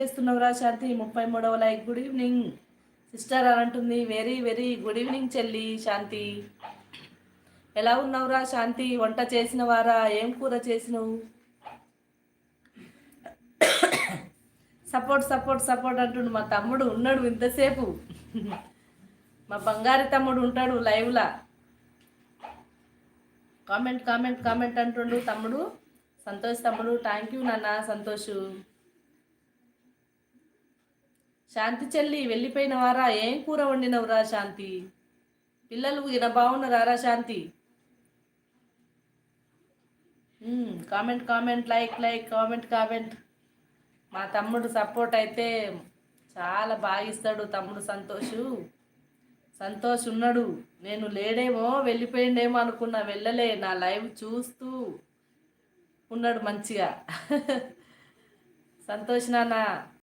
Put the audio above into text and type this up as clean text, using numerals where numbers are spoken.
చేస్తున్నావురా శాంతి? 33వ like. Good evening sister అని అంటుంది. వెరీ వెరీ గుడ్ ఈవినింగ్ చెల్లి శాంతి. ఎలా ఉన్నావురా శాంతి? వంట చేసిన వారా? ఏం కూర చేసినవు? సపోర్ట్ సపోర్ట్ సపోర్ట్ అంటుండు. మా తమ్ముడు ఉన్నాడు ఇంతసేపు. మా బంగారు తమ్ముడు ఉంటాడు లైవ్లా. కామెంట్ కామెంట్ కామెంట్ అంటుండు తమ్ముడు. సంతోష్ తమ్ముడు, థ్యాంక్ యూ నాన్న సంతోషు. శాంతి చెల్లి వెళ్ళిపోయిన వారా? ఏం కూర వండినవురా శాంతి? పిల్లలు ఈయన బాగున్నారా Shanti? Comment comment like like comment comment. మా తమ్ముడు సపోర్ట్ అయితే చాలా బాగా ఇస్తాడు తమ్ముడు సంతోషు. సంతోష్ ఉన్నాడు. నేను లేడేమో వెళ్ళిపోయిండేమో అనుకున్నా, వెళ్ళలే. నా లైవ్ చూస్తూ ఉన్నాడు మంచిగా. సంతోష్ నాన్న